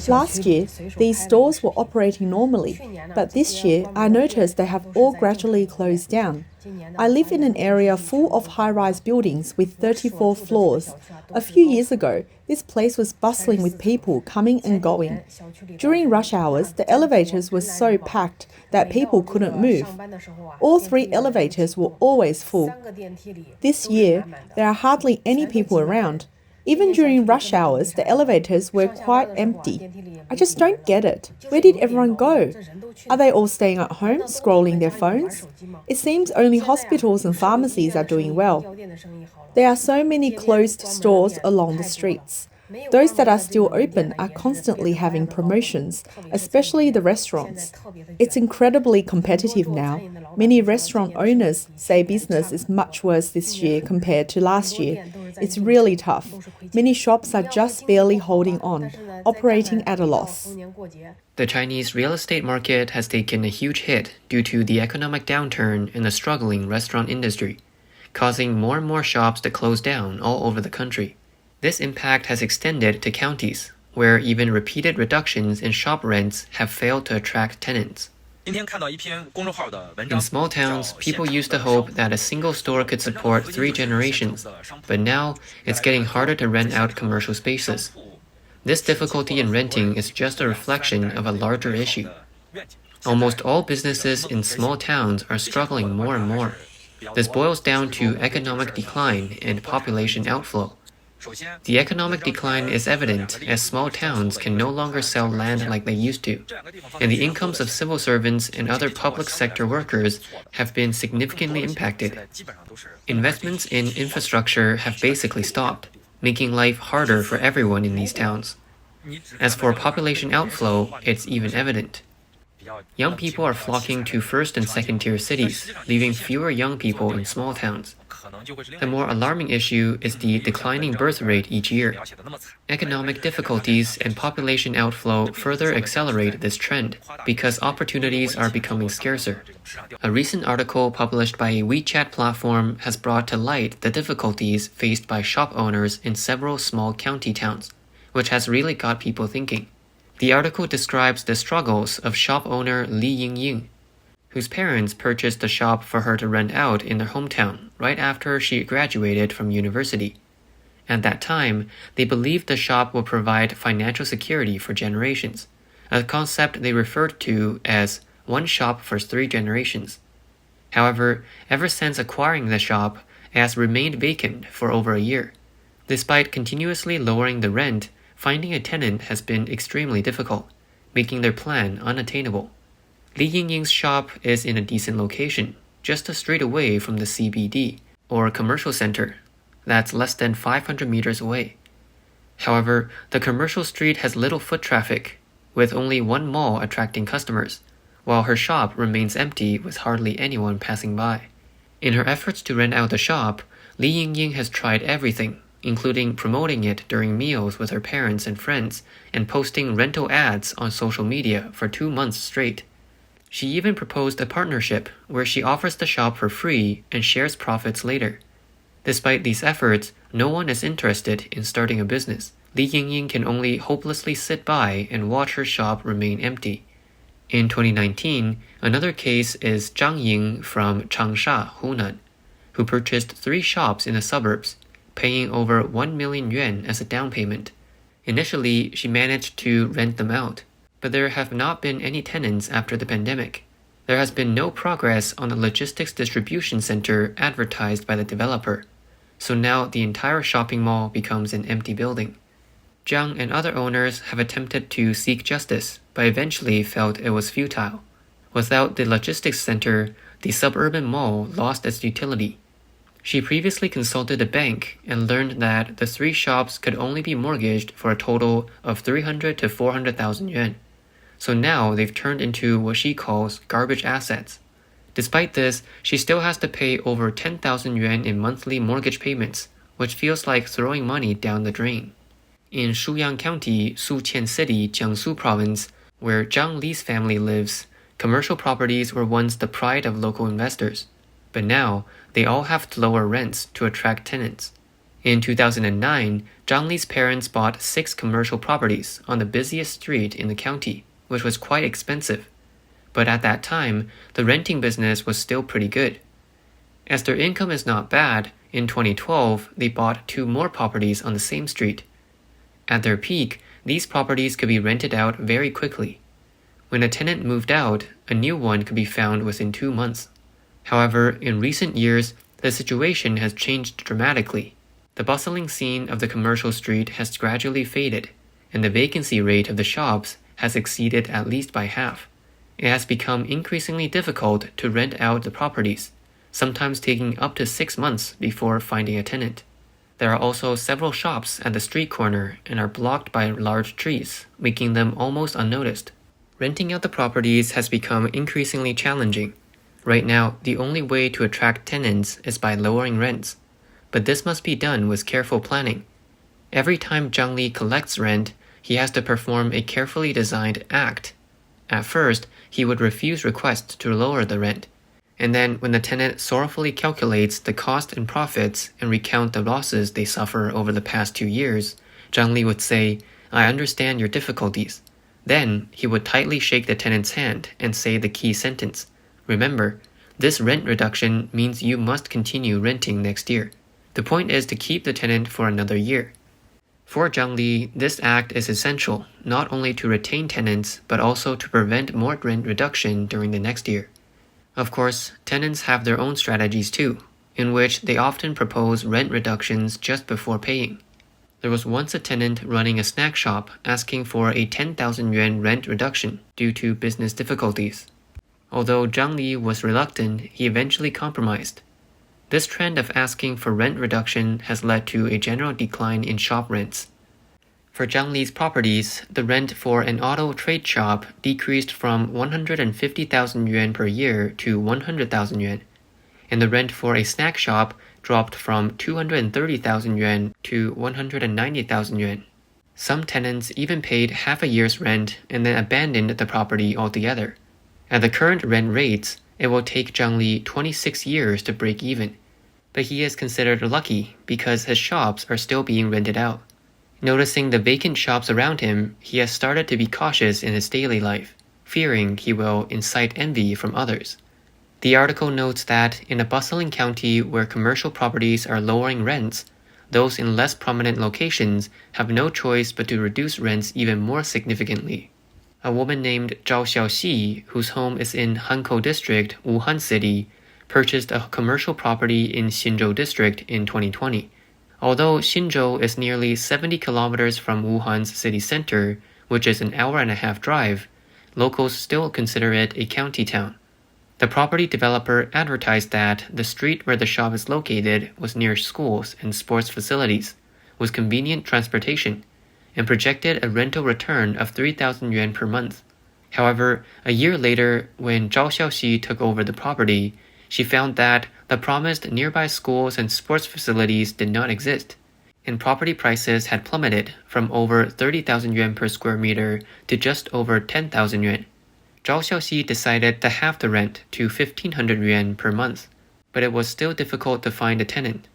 Last year, these stores were operating normally, but this year I noticed they have all gradually closed down. I live in an area full of high-rise buildings with 34 floors. A few years ago, this place was bustling with people coming and going. During rush hours, the elevators were so packed that people couldn't move. All 3 elevators were always full. This year, there are hardly any people around. Even during rush hours, the elevators were quite empty. I just don't get it. Where did everyone go? Are they all staying at home, scrolling their phones? It seems only hospitals and pharmacies are doing well. There are so many closed stores along the streets. Those that are still open are constantly having promotions, especially the restaurants. It's incredibly competitive now. Many restaurant owners say business is much worse this year compared to last year. It's really tough. Many shops are just barely holding on, operating at a loss. The Chinese real estate market has taken a huge hit due to the economic downturn in the struggling restaurant industry, causing more and more shops to close down all over the country. This impact has extended to counties, where even repeated reductions in shop rents have failed to attract tenants. In small towns, people used to hope that a single store could support 3 generations, but now it's getting harder to rent out commercial spaces. This difficulty in renting is just a reflection of a larger issue. Almost all businesses in small towns are struggling more and more. This boils down to economic decline and population outflow. The economic decline is evident as small towns can no longer sell land like they used to, and the incomes of civil servants and other public sector workers have been significantly impacted. Investments in infrastructure have basically stopped, making life harder for everyone in these towns. As for population outflow, it's even evident. Young people are flocking to first and second-tier cities, leaving fewer young people in small towns. The more alarming issue is the declining birth rate each year. Economic difficulties and population outflow further accelerate this trend because opportunities are becoming scarcer. A recent article published by a WeChat platform has brought to light the difficulties faced by shop owners in several small county towns, which has really got people thinking. The article describes the struggles of shop owner Li Yingying, whose parents purchased a shop for her to rent out in their hometown right after she graduated from university. At that time, they believed the shop would provide financial security for generations, a concept they referred to as one shop for 3 generations. However, ever since acquiring the shop, it has remained vacant for over a year. Despite continuously lowering the rent, finding a tenant has been extremely difficult, making their plan unattainable. Li Yingying's shop is in a decent location, just a street away from the CBD, or commercial center, that's less than 500 meters away. However, the commercial street has little foot traffic, with only one mall attracting customers, while her shop remains empty with hardly anyone passing by. In her efforts to rent out the shop, Li Yingying has tried everything, including promoting it during meals with her parents and friends and posting rental ads on social media for 2 months straight. She even proposed a partnership where she offers the shop for free and shares profits later. Despite these efforts, no one is interested in starting a business. Li Yingying can only hopelessly sit by and watch her shop remain empty. In 2019, another case is Zhang Ying from Changsha, Hunan, who purchased 3 shops in the suburbs, paying over 1 million yuan as a down payment. Initially, she managed to rent them out, but there have not been any tenants after the pandemic. There has been no progress on the logistics distribution center advertised by the developer, so now the entire shopping mall becomes an empty building. Zhang and other owners have attempted to seek justice, but eventually felt it was futile. Without the logistics center, the suburban mall lost its utility. She previously consulted a bank and learned that the 3 shops could only be mortgaged for a total of 300 to 400,000 yuan. So now they've turned into what she calls garbage assets. Despite this, she still has to pay over 10,000 yuan in monthly mortgage payments, which feels like throwing money down the drain. In Shuyang County, Suqian City, Jiangsu Province, where Zhang Li's family lives, commercial properties were once the pride of local investors. But now, they all have to lower rents to attract tenants. In 2009, Zhang Li's parents bought 6 commercial properties on the busiest street in the county, which was quite expensive. But at that time, the renting business was still pretty good. As their income is not bad, in 2012, they bought 2 more properties on the same street. At their peak, these properties could be rented out very quickly. When a tenant moved out, a new one could be found within 2 months. However, in recent years, the situation has changed dramatically. The bustling scene of the commercial street has gradually faded, and the vacancy rate of the shops has exceeded at least by half. It has become increasingly difficult to rent out the properties, sometimes taking up to 6 months before finding a tenant. There are also several shops at the street corner and are blocked by large trees, making them almost unnoticed. Renting out the properties has become increasingly challenging. Right now, the only way to attract tenants is by lowering rents. But this must be done with careful planning. Every time Zhang Li collects rent, he has to perform a carefully designed act. At first, he would refuse requests to lower the rent. And then when the tenant sorrowfully calculates the cost and profits and recount the losses they suffer over the past 2 years, Zhang Li would say, "I understand your difficulties." Then he would tightly shake the tenant's hand and say the key sentence, "Remember, this rent reduction means you must continue renting next year." The point is to keep the tenant for another year. For Zhang Li, this act is essential not only to retain tenants but also to prevent more rent reduction during the next year. Of course, tenants have their own strategies too, in which they often propose rent reductions just before paying. There was once a tenant running a snack shop asking for a 10,000 yuan rent reduction due to business difficulties. Although Zhang Li was reluctant, he eventually compromised. This trend of asking for rent reduction has led to a general decline in shop rents. For Zhang Li's properties, the rent for an auto trade shop decreased from 150,000 yuan per year to 100,000 yuan, and the rent for a snack shop dropped from 230,000 yuan to 190,000 yuan. Some tenants even paid half a year's rent and then abandoned the property altogether. At the current rent rates, it will take Zhang Li 26 years to break even. But he is considered lucky because his shops are still being rented out. Noticing the vacant shops around him, he has started to be cautious in his daily life, fearing he will incite envy from others. The article notes that in a bustling county where commercial properties are lowering rents, those in less prominent locations have no choice but to reduce rents even more significantly. A woman named Zhao Xiaoxi, whose home is in Hankou District, Wuhan City, purchased a commercial property in Xinzhou District in 2020. Although Xinzhou is nearly 70 kilometers from Wuhan's city center, which is an hour-and-a-half drive, locals still consider it a county town. The property developer advertised that the street where the shop is located was near schools and sports facilities, with convenient transportation, and projected a rental return of 3,000 yuan per month. However, a year later, when Zhao Xiaoxi took over the property, she found that the promised nearby schools and sports facilities did not exist, and property prices had plummeted from over 30,000 yuan per square meter to just over 10,000 yuan. Zhao Xiaoxi decided to halve the rent to 1,500 yuan per month, but it was still difficult to find a tenant.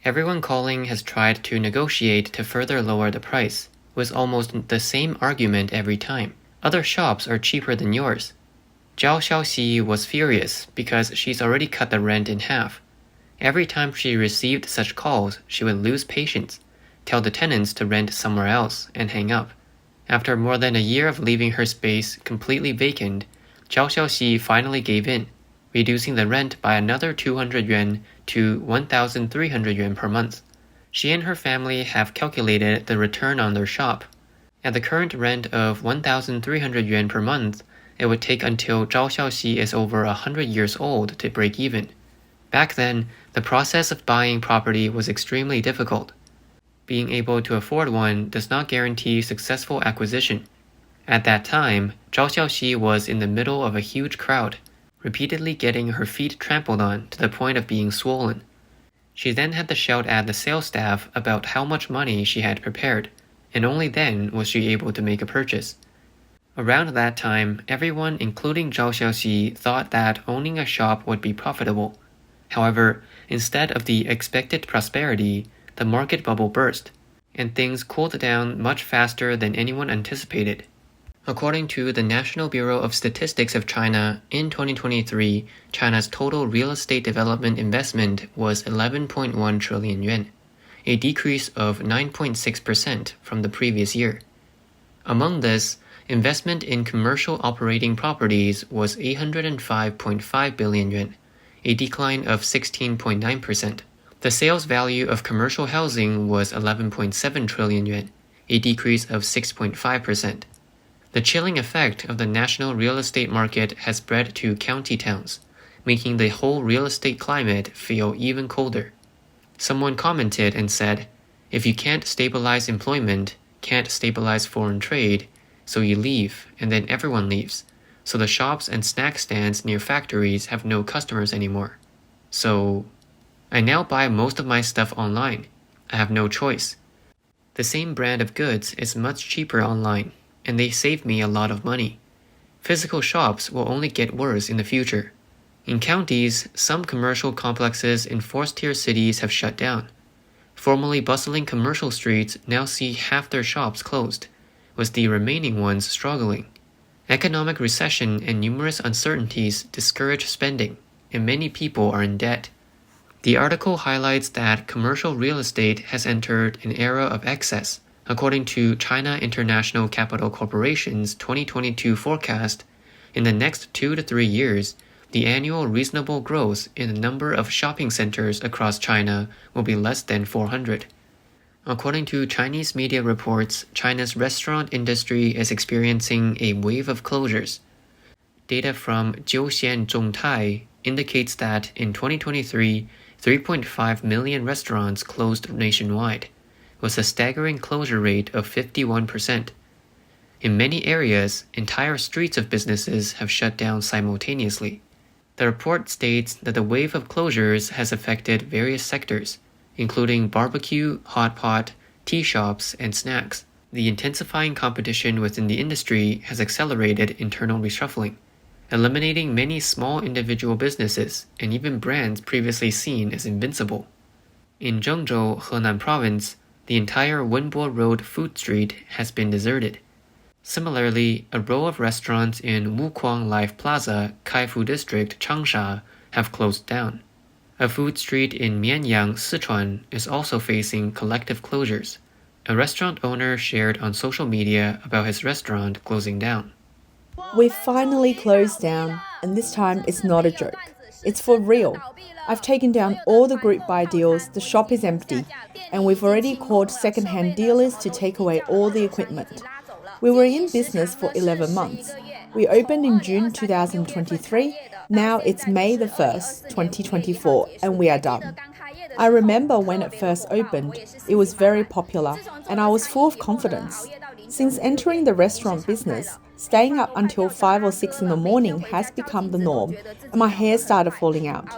Everyone calling has tried to negotiate to further lower the price, with almost the same argument every time. Other shops are cheaper than yours. Zhao Xiaoxi was furious because she's already cut the rent in half. Every time she received such calls, she would lose patience, tell the tenants to rent somewhere else, and hang up. After more than a year of leaving her space completely vacant, Zhao Xiaoxi finally gave in, reducing the rent by another 200 yuan to 1,300 yuan per month. She and her family have calculated the return on their shop. At the current rent of 1,300 yuan per month, it would take until Zhao Xiaoxi is over 100 years old to break even. Back then, the process of buying property was extremely difficult. Being able to afford one does not guarantee successful acquisition. At that time, Zhao Xiaoxi was in the middle of a huge crowd, repeatedly getting her feet trampled on to the point of being swollen. She then had to shout at the sales staff about how much money she had prepared, and only then was she able to make a purchase. Around that time, everyone, including Zhao Xiaoxi, thought that owning a shop would be profitable. However, instead of the expected prosperity, the market bubble burst, and things cooled down much faster than anyone anticipated. According to the National Bureau of Statistics of China, in 2023, China's total real estate development investment was 11.1 trillion yuan, a decrease of 9.6% from the previous year. Among this, investment in commercial operating properties was 805.5 billion yuan, a decline of 16.9%. The sales value of commercial housing was 11.7 trillion yuan, a decrease of 6.5%. The chilling effect of the national real estate market has spread to county towns, making the whole real estate climate feel even colder. Someone commented and said, "If you can't stabilize employment, can't stabilize foreign trade, so you leave, and then everyone leaves. So the shops and snack stands near factories have no customers anymore. So I now buy most of my stuff online. I have no choice. The same brand of goods is much cheaper online, and they save me a lot of money. Physical shops will only get worse in the future. In counties, some commercial complexes in fourth-tier cities have shut down. Formerly bustling commercial streets now see half their shops closed, with the remaining ones struggling. Economic recession and numerous uncertainties discourage spending, and many people are in debt." The article highlights that commercial real estate has entered an era of excess. According to China International Capital Corporation's 2022 forecast, in the next 2 to 3 years, the annual reasonable growth in the number of shopping centers across China will be less than 400. According to Chinese media reports, China's restaurant industry is experiencing a wave of closures. Data from Jiuxian Zhongtai indicates that in 2023, 3.5 million restaurants closed nationwide, with a staggering closure rate of 51%. In many areas, entire streets of businesses have shut down simultaneously. The report states that the wave of closures has affected various sectors, including barbecue, hot pot, tea shops, and snacks. The intensifying competition within the industry has accelerated internal reshuffling, eliminating many small individual businesses and even brands previously seen as invincible. In Zhengzhou, Henan Province, the entire Wenbo Road food street has been deserted. Similarly, a row of restaurants in Wukuang Life Plaza, Kaifu District, Changsha, have closed down. A food street in Mianyang, Sichuan, is also facing collective closures. A restaurant owner shared on social media about his restaurant closing down. "We've finally closed down, and this time it's not a joke. It's for real. I've taken down all the group buy deals, the shop is empty, and we've already called second-hand dealers to take away all the equipment. We were in business for 11 months. We opened in June 2023. Now it's May the 1st, 2024, and we are done. I remember when it first opened, it was very popular, and I was full of confidence. Since entering the restaurant business, staying up until 5 or 6 in the morning has become the norm, and my hair started falling out.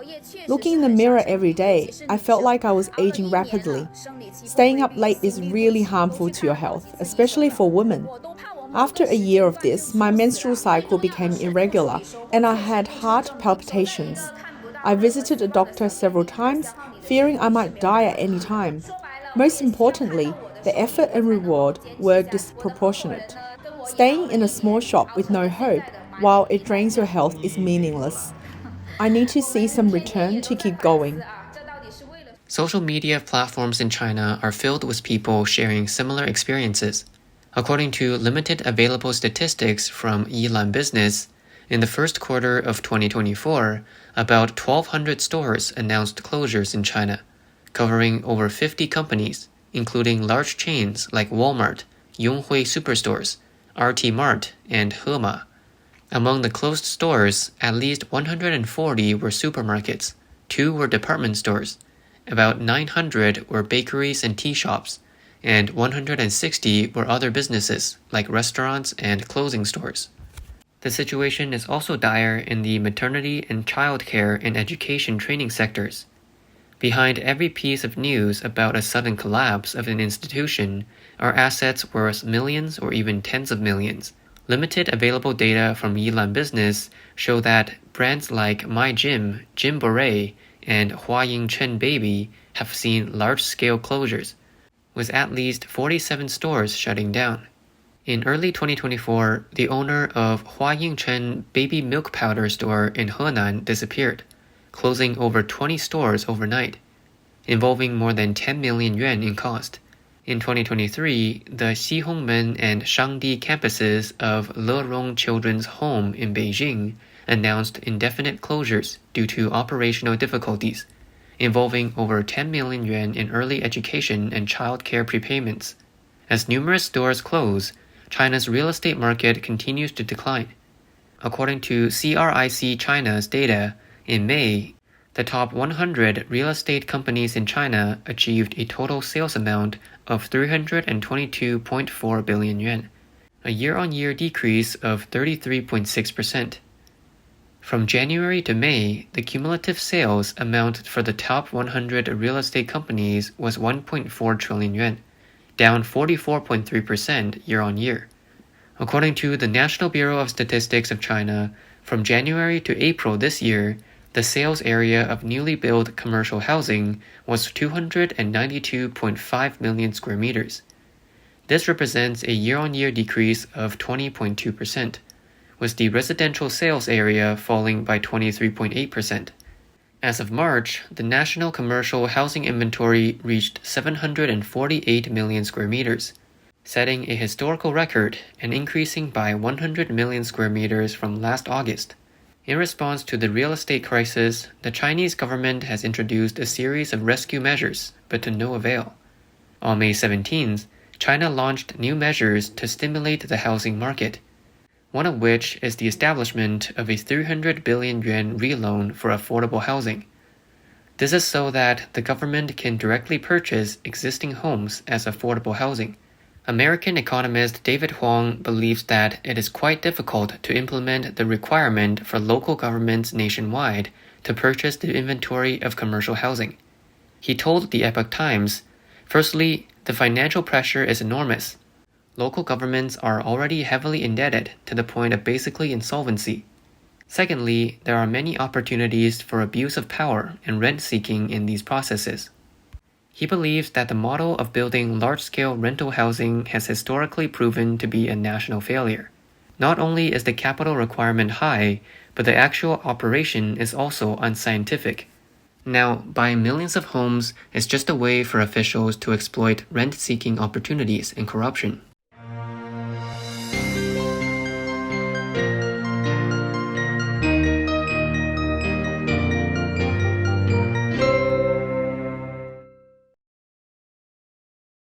Looking in the mirror every day, I felt like I was aging rapidly. Staying up late is really harmful to your health, especially for women. After a year of this, my menstrual cycle became irregular, and I had heart palpitations. I visited a doctor several times, fearing I might die at any time. Most importantly, the effort and reward were disproportionate. Staying in a small shop with no hope while it drains your health is meaningless. I need to see some return to keep going." Social media platforms in China are filled with people sharing similar experiences. According to limited available statistics from Yilan Business, in the first quarter of 2024, about 1,200 stores announced closures in China, covering over 50 companies, including large chains like Walmart, Yonghui Superstores, RT Mart, and Hema. Among the closed stores, at least 140 were supermarkets, 2 were department stores, about 900 were bakeries and tea shops, and 160 were other businesses like restaurants and clothing stores. The situation is also dire in the maternity and childcare and education training sectors. Behind every piece of news about a sudden collapse of an institution are assets worth millions or even tens of millions. Limited available data from Yilan Business show that brands like My Gym, Gym Beret, and Hua Ying Chen Baby have seen large-scale closures, with at least 47 stores shutting down. In early 2024, the owner of Hua Yingchen baby milk powder store in Henan disappeared, closing over 20 stores overnight, involving more than 10 million yuan in cost. In 2023, the Xihongmen and Shangdi campuses of Lerong Children's Home in Beijing announced indefinite closures due to operational difficulties, involving over 10 million yuan in early education and childcare prepayments. As numerous stores close, China's real estate market continues to decline. According to CRIC China's data, in May, the top 100 real estate companies in China achieved a total sales amount of 322.4 billion yuan, a year-on-year decrease of 33.6%. From January to May, the cumulative sales amount for the top 100 real estate companies was 1.4 trillion yuan, down 44.3% year-on-year. According to the National Bureau of Statistics of China, from January to April this year, the sales area of newly built commercial housing was 292.5 million square meters. This represents a year-on-year decrease of 20.2%, with the residential sales area falling by 23.8%. As of March, the national commercial housing inventory reached 748 million square meters, setting a historical record and increasing by 100 million square meters from last August. In response to the real estate crisis, the Chinese government has introduced a series of rescue measures, but to no avail. On May 17th, China launched new measures to stimulate the housing market, one of which is the establishment of a 300 billion yuan re-loan for affordable housing. This is so that the government can directly purchase existing homes as affordable housing. American economist David Huang believes that it is quite difficult to implement the requirement for local governments nationwide to purchase the inventory of commercial housing. He told the Epoch Times, "Firstly, the financial pressure is enormous. Local governments are already heavily indebted to the point of basically insolvency. Secondly, there are many opportunities for abuse of power and rent-seeking in these processes." He believes that the model of building large-scale rental housing has historically proven to be a national failure. Not only is the capital requirement high, but the actual operation is also unscientific. Now, buying millions of homes is just a way for officials to exploit rent-seeking opportunities and corruption.